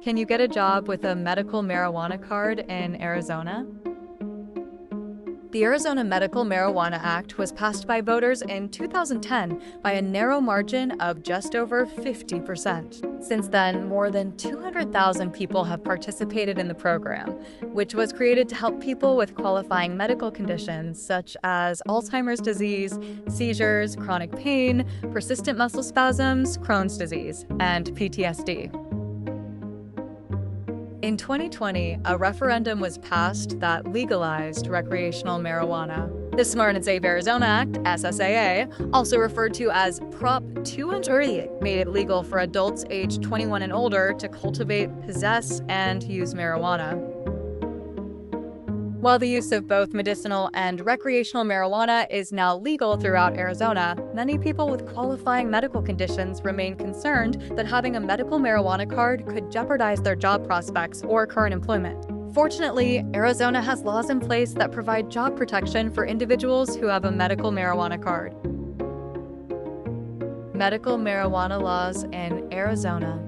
Can you get a job with a medical marijuana card in Arizona? The Arizona Medical Marijuana Act was passed by voters in 2010 by a narrow margin of just over 50%. Since then, more than 200,000 people have participated in the program, which was created to help people with qualifying medical conditions such as Alzheimer's disease, seizures, chronic pain, persistent muscle spasms, Crohn's disease, and PTSD. In 2020, a referendum was passed that legalized recreational marijuana. The Smart and Safe Arizona Act, SSAA, also referred to as Prop 238, made it legal for adults aged 21 and older to cultivate, possess, and use marijuana. While the use of both medicinal and recreational marijuana is now legal throughout Arizona, many people with qualifying medical conditions remain concerned that having a medical marijuana card could jeopardize their job prospects or current employment. Fortunately, Arizona has laws in place that provide job protection for individuals who have a medical marijuana card. Medical marijuana laws in Arizona.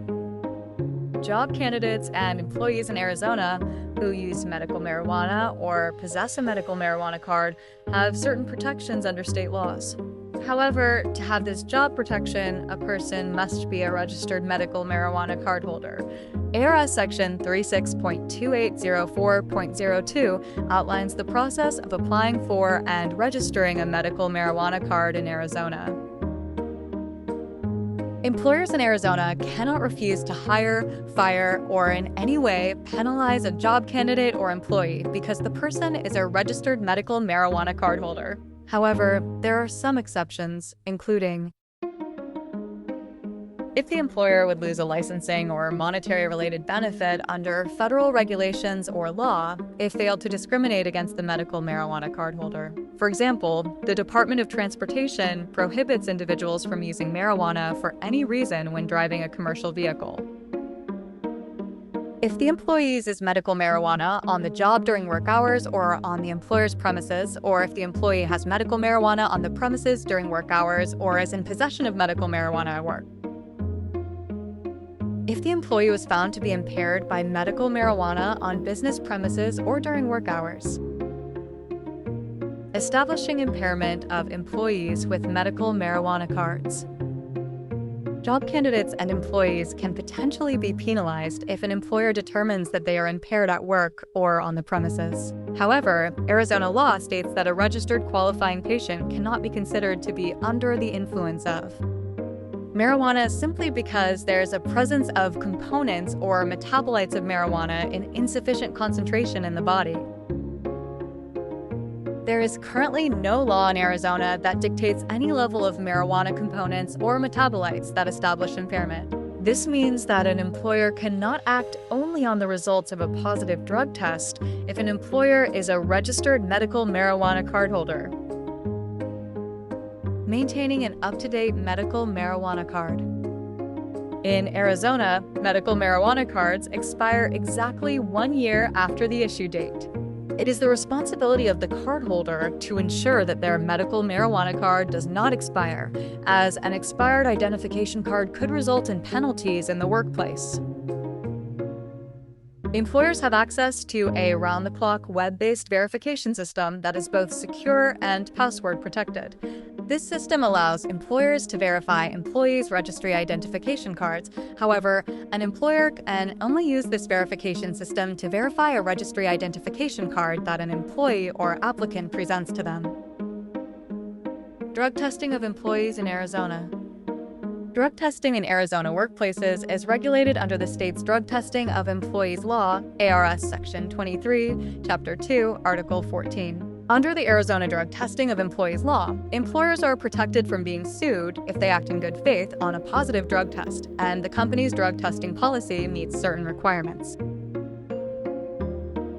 Job candidates and employees in Arizona who use medical marijuana or possess a medical marijuana card have certain protections under state laws. However, to have this job protection, a person must be a registered medical marijuana cardholder. ARS Section 36.2804.02 outlines the process of applying for and registering a medical marijuana card in Arizona. Employers in Arizona cannot refuse to hire, fire, or in any way penalize a job candidate or employee because the person is a registered medical marijuana cardholder. However, there are some exceptions, including if the employer would lose a licensing or monetary-related benefit under federal regulations or law if failed to discriminate against the medical marijuana cardholder. For example, the Department of Transportation prohibits individuals from using marijuana for any reason when driving a commercial vehicle. If the employee uses medical marijuana on the job during work hours or on the employer's premises, or if the employee has medical marijuana on the premises during work hours or is in possession of medical marijuana at work. If the employee was found to be impaired by medical marijuana on business premises or during work hours. Establishing impairment of employees with medical marijuana cards. Job candidates and employees can potentially be penalized if an employer determines that they are impaired at work or on the premises. However, Arizona law states that a registered qualifying patient cannot be considered to be under the influence of marijuana simply because there's a presence of components or metabolites of marijuana in insufficient concentration in the body. There is currently no law in Arizona that dictates any level of marijuana components or metabolites that establish impairment. This means that an employer cannot act only on the results of a positive drug test if an employer is a registered medical marijuana cardholder. Maintaining an up-to-date medical marijuana card. In Arizona, medical marijuana cards expire exactly 1 year after the issue date. It is the responsibility of the cardholder to ensure that their medical marijuana card does not expire, as an expired identification card could result in penalties in the workplace. Employers have access to a round-the-clock web-based verification system that is both secure and password protected. This system allows employers to verify employees' registry identification cards. However, an employer can only use this verification system to verify a registry identification card that an employee or applicant presents to them. Drug testing of employees in Arizona. Drug testing in Arizona workplaces is regulated under the state's Drug Testing of Employees Law, ARS Section 23, Chapter 2, Article 14. Under the Arizona Drug Testing of Employees Law, employers are protected from being sued if they act in good faith on a positive drug test, and the company's drug testing policy meets certain requirements.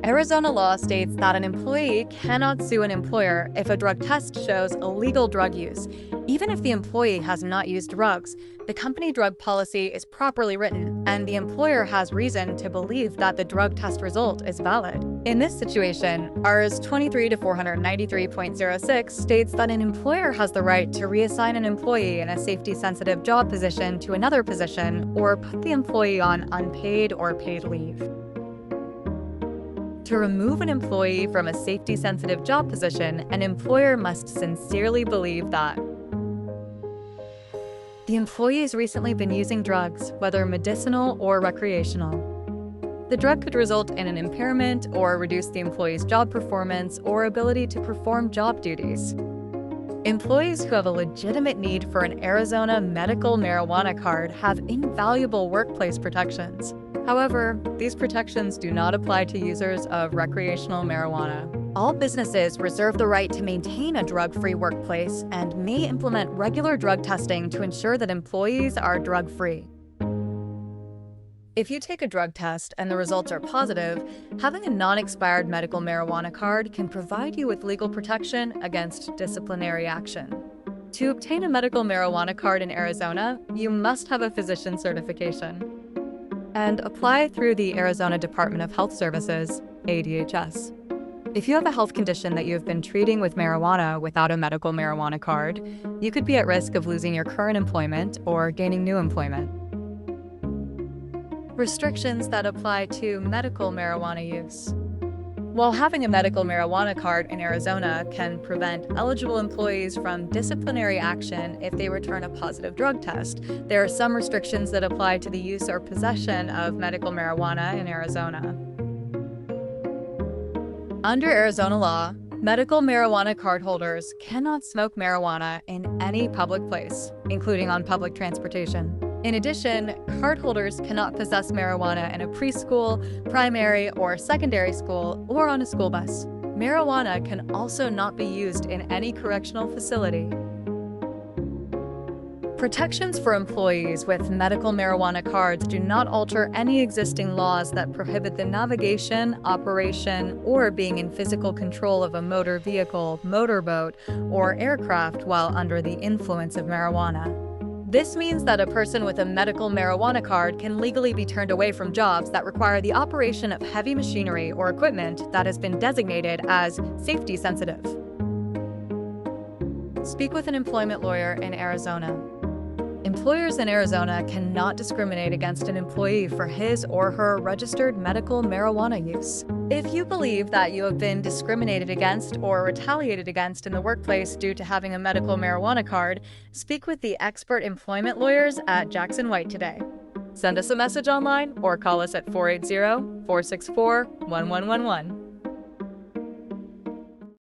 Arizona law states that an employee cannot sue an employer if a drug test shows illegal drug use. Even if the employee has not used drugs, the company drug policy is properly written, and the employer has reason to believe that the drug test result is valid. In this situation, Rs. 23 to 493.06 states that an employer has the right to reassign an employee in a safety-sensitive job position to another position or put the employee on unpaid or paid leave. To remove an employee from a safety-sensitive job position, an employer must sincerely believe that the employee has recently been using drugs, whether medicinal or recreational. The drug could result in an impairment or reduce the employee's job performance or ability to perform job duties. Employees who have a legitimate need for an Arizona medical marijuana card have invaluable workplace protections. However, these protections do not apply to users of recreational marijuana. All businesses reserve the right to maintain a drug-free workplace and may implement regular drug testing to ensure that employees are drug-free. If you take a drug test and the results are positive, having a non-expired medical marijuana card can provide you with legal protection against disciplinary action. To obtain a medical marijuana card in Arizona, you must have a physician certification and apply through the Arizona Department of Health Services, ADHS. If you have a health condition that you have been treating with marijuana without a medical marijuana card, you could be at risk of losing your current employment or gaining new employment. Restrictions that apply to medical marijuana use. While having a medical marijuana card in Arizona can prevent eligible employees from disciplinary action if they return a positive drug test, there are some restrictions that apply to the use or possession of medical marijuana in Arizona. Under Arizona law, medical marijuana cardholders cannot smoke marijuana in any public place, including on public transportation. In addition, cardholders cannot possess marijuana in a preschool, primary, or secondary school, or on a school bus. Marijuana can also not be used in any correctional facility. Protections for employees with medical marijuana cards do not alter any existing laws that prohibit the navigation, operation, or being in physical control of a motor vehicle, motorboat, or aircraft while under the influence of marijuana. This means that a person with a medical marijuana card can legally be turned away from jobs that require the operation of heavy machinery or equipment that has been designated as safety sensitive. Speak with an employment lawyer in Arizona. Employers in Arizona cannot discriminate against an employee for his or her registered medical marijuana use. If you believe that you have been discriminated against or retaliated against in the workplace due to having a medical marijuana card, speak with the expert employment lawyers at Jackson White today. Send us a message online or call us at 480-464-1111.